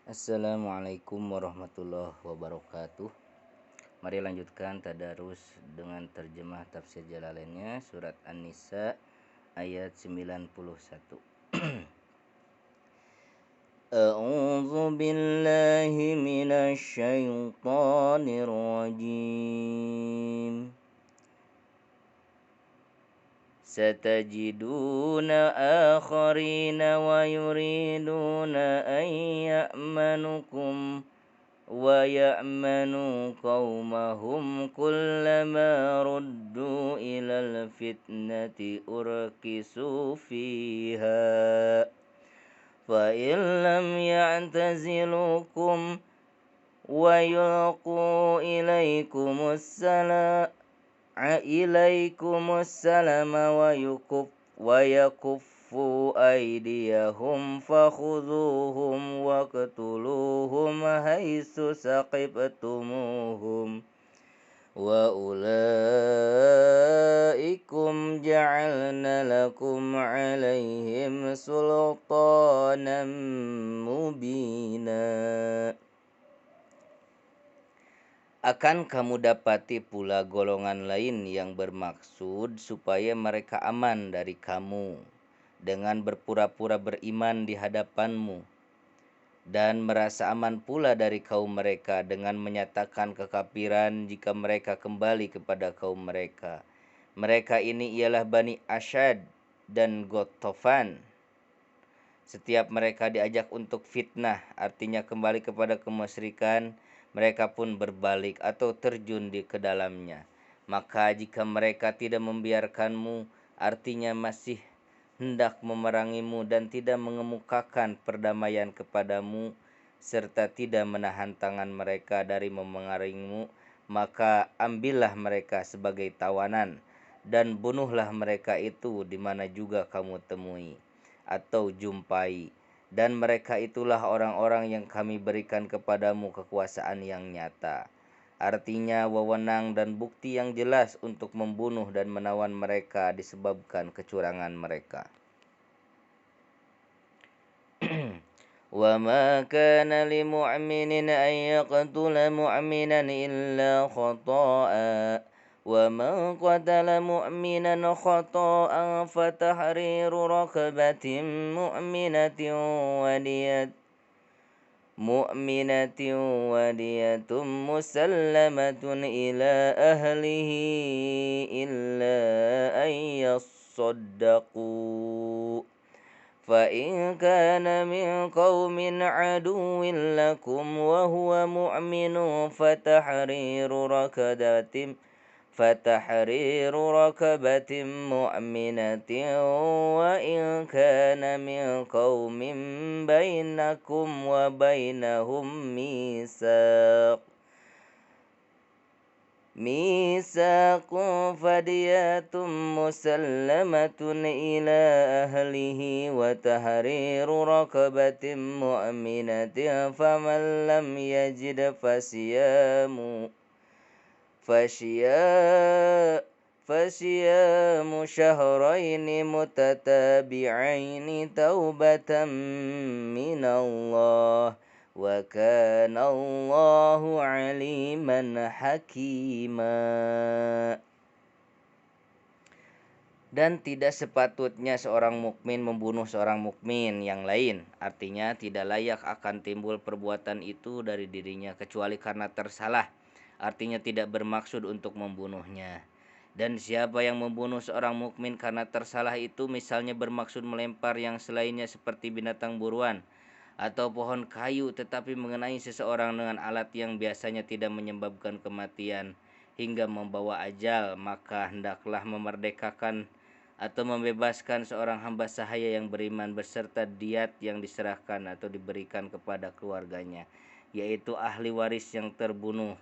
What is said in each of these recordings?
Assalamualaikum warahmatullahi wabarakatuh. Mari lanjutkan tadarus dengan terjemah tafsir Jalalainnya surat An-Nisa ayat 91. A'udzu billahi minasy syaithanir rajim. Satajiduna akharina wa yuriduna an ya'manukum wa ya'manu qaumahum kullama ruddu ilal fitnati urkisu fiha fa in lam ya'tazilukum wa yulqu ilaikumus salama wa yakuffu aydiyahum fakhudhuhum waqtuluhum haitsu saqibtumuhum wa ulaikum ja'alna lakum 'alaihim sultanan mubina. Akan kamu dapati pula golongan lain yang bermaksud supaya mereka aman dari kamu dengan berpura-pura beriman di hadapanmu, dan merasa aman pula dari kaum mereka dengan menyatakan kekafiran jika mereka kembali kepada kaum mereka. Mereka ini ialah Bani Asyad dan Gotofan. Setiap mereka diajak untuk fitnah, artinya kembali kepada kemusyrikan, mereka pun berbalik atau terjun ke dalamnya. Maka jika mereka tidak membiarkanmu, artinya masih hendak memerangimu dan tidak mengemukakan perdamaian kepadamu, serta tidak menahan tangan mereka dari memengaruhimu, maka ambillah mereka sebagai tawanan dan bunuhlah mereka itu di mana juga kamu temui atau jumpai. Dan mereka itulah orang-orang yang kami berikan kepadamu kekuasaan yang nyata, artinya wewenang dan bukti yang jelas untuk membunuh dan menawan mereka disebabkan kecurangan mereka. Wa ma kana li mu'minin an yaqtula mu'minan illa khata'a wa man qatala mu'minan khata'an fatahriru raqabatin mu'minatin wadiyatun musallamatun ila ahlihi illa an yasaddaqu fa in kana min qaumin aduwwin lakum wa huwa mu'minun fatahriru rakabatin mu'minatin wa in kana min qaumin bainakum wa bainahum misaqun fadiyatun musallamatun ila ahlihi wa tahriru rakabatin mu'minatin faman lam yajid fasiyamu syahraini mutatabi'aini taubatan minallah wa kana Allahu aliman hakima. Dan tidak sepatutnya seorang mukmin membunuh seorang mukmin yang lain, artinya tidak layak akan timbul perbuatan itu dari dirinya kecuali karena tersalah, artinya tidak bermaksud untuk membunuhnya. Dan siapa yang membunuh seorang mukmin karena tersalah itu misalnya bermaksud melempar yang selainnya seperti binatang buruan atau pohon kayu tetapi mengenai seseorang dengan alat yang biasanya tidak menyebabkan kematian hingga membawa ajal, maka hendaklah memerdekakan atau membebaskan seorang hamba sahaya yang beriman beserta diat yang diserahkan atau diberikan kepada keluarganya, yaitu ahli waris yang terbunuh,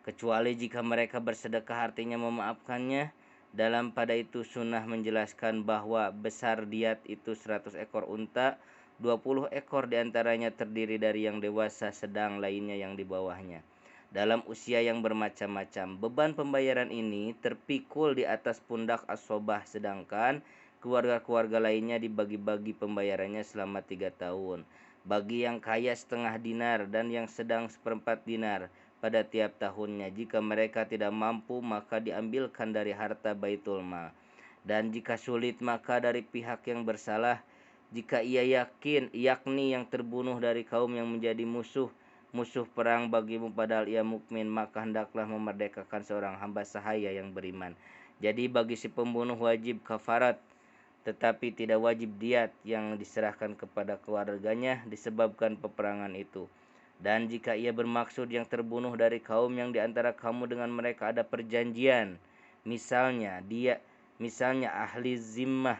kecuali jika mereka bersedekah, artinya memaafkannya. Dalam pada itu sunnah menjelaskan bahwa besar diat itu 100 ekor unta, 20 ekor diantaranya terdiri dari yang dewasa, sedang lainnya yang di bawahnya, dalam usia yang bermacam-macam. Beban pembayaran ini terpikul di atas pundak as-sobah, sedangkan keluarga-keluarga lainnya dibagi-bagi pembayarannya selama 3 tahun. bagi yang kaya setengah dinar dan yang sedang seperempat dinar pada tiap tahunnya. Jika mereka tidak mampu, maka diambilkan dari harta Baitul Mal. Dan jika sulit, maka dari pihak yang bersalah, jika ia yakin, yakni yang terbunuh dari kaum yang menjadi musuh perang bagimu padahal ia mukmin, maka hendaklah memerdekakan seorang hamba sahaya yang beriman. Jadi bagi si pembunuh wajib kafarat, tetapi tidak wajib diat yang diserahkan kepada keluarganya disebabkan peperangan itu. Dan jika ia bermaksud yang terbunuh dari kaum yang diantara kamu dengan mereka ada perjanjian, misalnya ahli zimmah,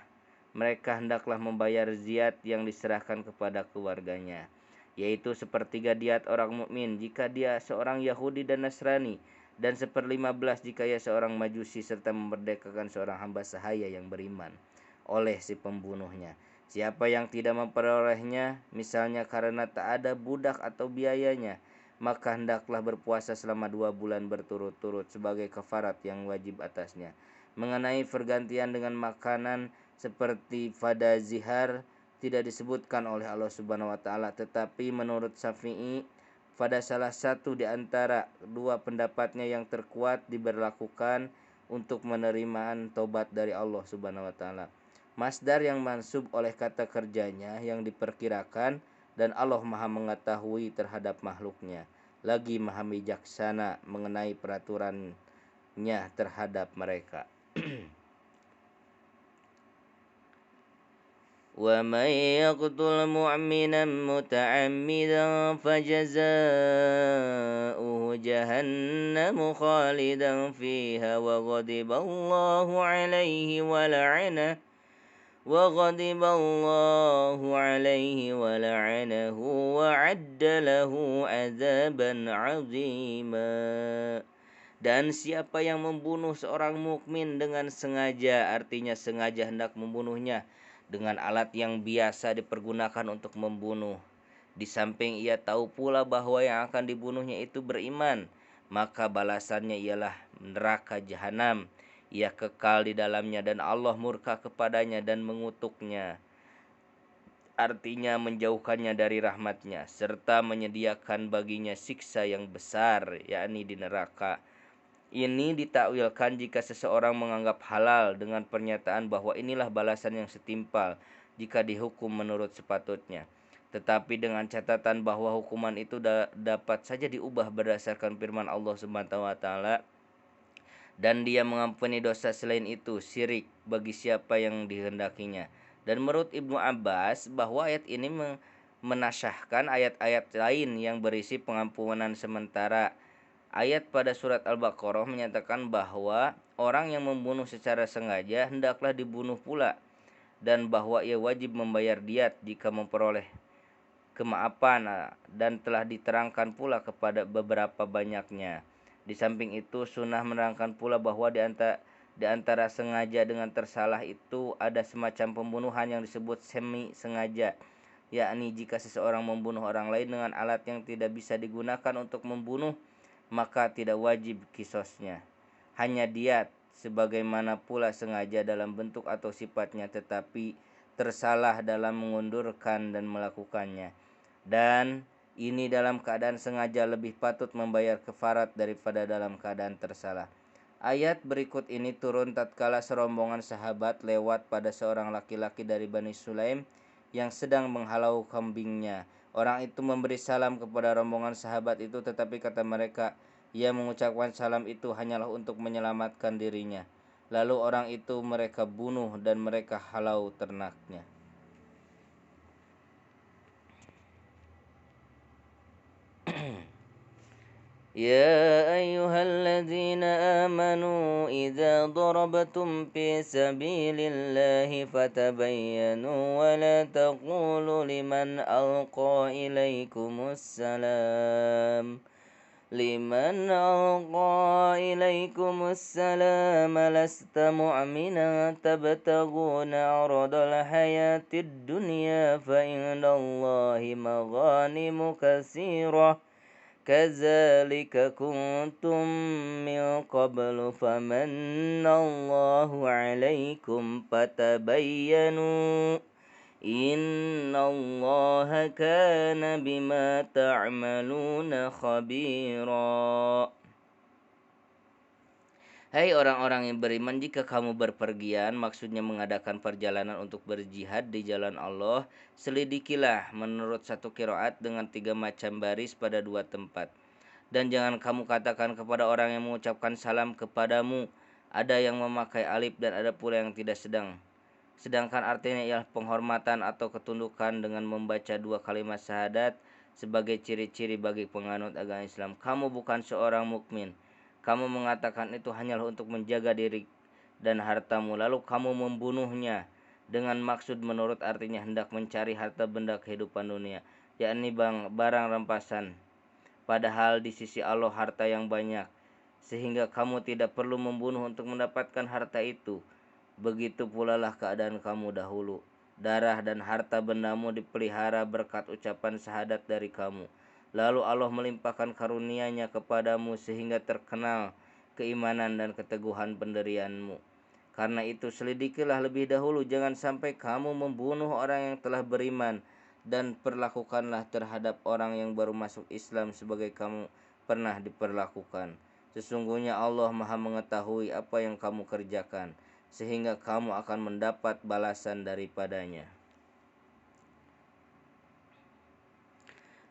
mereka hendaklah membayar ziyat yang diserahkan kepada keluarganya, yaitu sepertiga diat orang mukmin jika dia seorang Yahudi dan Nasrani, dan 1/15 jika ia seorang Majusi, serta memerdekakan seorang hamba sahaya yang beriman oleh si pembunuhnya. Siapa yang tidak memperolehnya, misalnya karena tak ada budak atau biayanya, maka hendaklah berpuasa selama 2 bulan berturut-turut sebagai kafarat yang wajib atasnya. Mengenai pergantian dengan makanan seperti pada zihar, tidak disebutkan oleh Allah Subhanahu wa taala, tetapi menurut Syafi'i pada salah satu di antara dua pendapatnya yang terkuat diberlakukan untuk menerimaan tobat dari Allah Subhanahu wa taala. Masdar yang mansub oleh kata kerjanya yang diperkirakan, dan Allah maha mengetahui terhadap makhluknya, lagi maha bijaksana mengenai peraturannya terhadap mereka. وَمَنْ يَقْتُلْ مُؤْمِنًا مُتَعَمِّدًا فَجَزَاؤُهُ جَهَنَّمُ خَالِدًا فِيهَا وَغَضِبَ اللَّهُ عليه ولعنه وَأَعَدَّ لَهُ عَذَابًا عَظِيمًا. Dan siapa yang membunuh seorang mukmin dengan sengaja, artinya sengaja hendak membunuhnya dengan alat yang biasa dipergunakan untuk membunuh, di samping ia tahu pula bahwa yang akan dibunuhnya itu beriman, maka balasannya ialah neraka jahanam. Ia kekal di dalamnya dan Allah murka kepadanya dan mengutuknya, artinya menjauhkannya dari rahmatnya, serta menyediakan baginya siksa yang besar, yakni di neraka. Ini ditakwilkan jika seseorang menganggap halal dengan pernyataan bahwa inilah balasan yang setimpal jika dihukum menurut sepatutnya. Tetapi dengan catatan bahwa hukuman itu dapat saja diubah berdasarkan firman Allah Subhanahu wa taala, dan Dia mengampuni dosa selain itu, syirik bagi siapa yang dihendakinya. Dan menurut Ibnu Abbas bahwa ayat ini menasyahkan ayat-ayat lain yang berisi pengampunan sementara. Ayat pada surat Al-Baqarah menyatakan bahwa orang yang membunuh secara sengaja hendaklah dibunuh pula, dan bahwa ia wajib membayar diat jika memperoleh kemaafan, dan telah diterangkan pula kepada beberapa banyaknya. Di samping itu sunnah menerangkan pula bahwa di antara sengaja dengan tersalah itu ada semacam pembunuhan yang disebut semi sengaja, yakni jika seseorang membunuh orang lain dengan alat yang tidak bisa digunakan untuk membunuh, maka tidak wajib qisasnya, hanya diat, sebagaimana pula sengaja dalam bentuk atau sifatnya, tetapi tersalah dalam mengundurkan dan melakukannya. Dan ini dalam keadaan sengaja lebih patut membayar kafarat daripada dalam keadaan tersalah. Ayat berikut ini turun tatkala serombongan sahabat lewat pada seorang laki-laki dari Bani Sulaim yang sedang menghalau kambingnya. Orang itu memberi salam kepada rombongan sahabat itu, tetapi kata mereka, ia mengucapkan salam itu hanyalah untuk menyelamatkan dirinya. Lalu orang itu mereka bunuh dan mereka halau ternaknya. يا أيها الذين آمنوا إذا ضربتم في سبيل الله فتبينوا ولا تقولوا لمن ألقى إليكم السلام لست مؤمنا تبتغون عرض الحياة الدنيا فإن الله مغانم كثيرة كذلك كنتم من قبل فمن الله عليكم فتبينوا Innallaha kana bima ta'maluna khabira. Hai orang-orang yang beriman, jika kamu berpergian, maksudnya mengadakan perjalanan untuk berjihad di jalan Allah, selidikilah menurut satu qiraat dengan 3 macam baris pada 2 tempat. Dan jangan kamu katakan kepada orang yang mengucapkan salam kepadamu, ada yang memakai alif dan ada pula yang tidak sedangkan artinya ialah penghormatan atau ketundukan dengan membaca 2 kalimat syahadat sebagai ciri-ciri bagi penganut agama Islam. Kamu bukan seorang mukmin. Kamu mengatakan itu hanyalah untuk menjaga diri dan hartamu, lalu kamu membunuhnya dengan maksud menurut artinya hendak mencari harta benda kehidupan dunia, yakni barang rampasan. Padahal di sisi Allah harta yang banyak, sehingga kamu tidak perlu membunuh untuk mendapatkan harta itu. Begitu pula lah keadaan kamu dahulu. Darah dan harta bendamu dipelihara berkat ucapan syahadat dari kamu. Lalu Allah melimpahkan karunia-Nya kepadamu sehingga terkenal keimanan dan keteguhan pendirianmu. Karena itu selidikilah lebih dahulu, jangan sampai kamu membunuh orang yang telah beriman, dan perlakukanlah terhadap orang yang baru masuk Islam sebagai kamu pernah diperlakukan. Sesungguhnya Allah Maha mengetahui apa yang kamu kerjakan, sehingga kamu akan mendapat balasan daripadanya.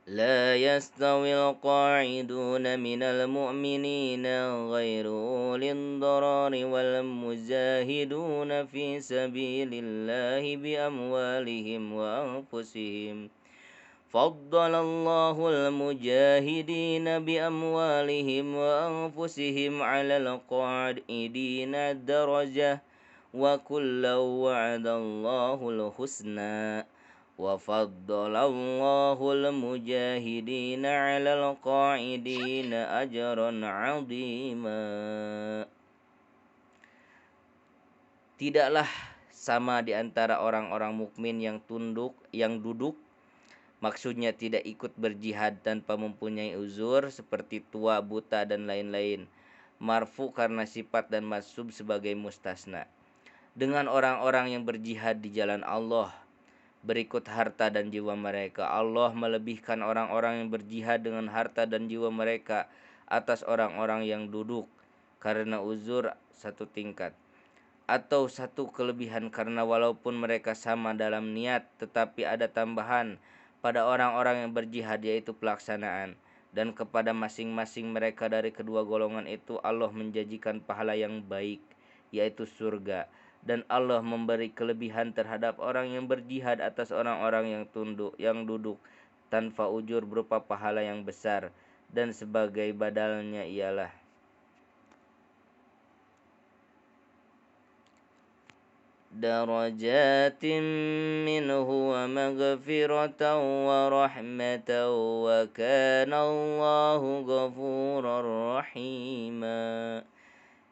لا يستوي القاعدون من المؤمنين غير أولي الضرر والمجاهدون في سبيل الله بأموالهم وأنفسهم فضل الله المجاهدين بأموالهم وأنفسهم على القاعدين درجة وكلا وعد الله الحسنى وفضل الله المجاهدين على القاعدين أجرا عظيما. Tidaklah sama di antara orang-orang mukmin yang duduk, maksudnya tidak ikut berjihad tanpa mempunyai uzur seperti tua, buta, dan lain-lain, marfu karena sifat dan mansub sebagai mustasna, dengan orang-orang yang berjihad di jalan Allah berikut harta dan jiwa mereka. Allah melebihkan orang-orang yang berjihad dengan harta dan jiwa mereka atas orang-orang yang duduk karena uzur satu tingkat atau satu kelebihan, karena walaupun mereka sama dalam niat tetapi ada tambahan pada orang-orang yang berjihad, yaitu pelaksanaan, dan kepada masing-masing mereka dari kedua golongan itu Allah menjanjikan pahala yang baik, yaitu surga. Dan Allah memberi kelebihan terhadap orang yang berjihad atas orang-orang yang duduk tanpa ujur berupa pahala yang besar, dan sebagai badalnya ialah darajatin minhu wa maghfiratan wa rahmatan wa kana Allahu ghafurar rahima,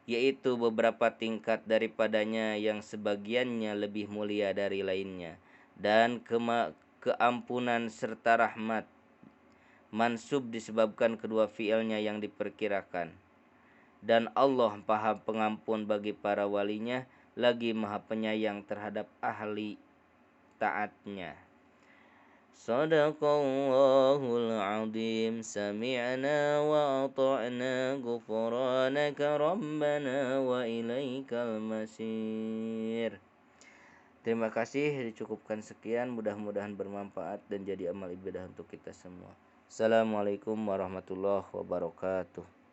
yaitu beberapa tingkat daripadanya yang sebagiannya lebih mulia dari lainnya, dan keampunan serta rahmat. Mansub disebabkan kedua fiilnya yang diperkirakan. Dan Allah Maha Pengampun bagi para walinya, lagi Maha Penyayang terhadap ahli taatnya. Sadaqallahul azim. Sami'na wa ata'na ghufranaka rabbana wa ilaikal masir. Terima kasih, dicukupkan sekian, mudah-mudahan bermanfaat dan jadi amal ibadah untuk kita semua. Assalamualaikum warahmatullahi wabarakatuh.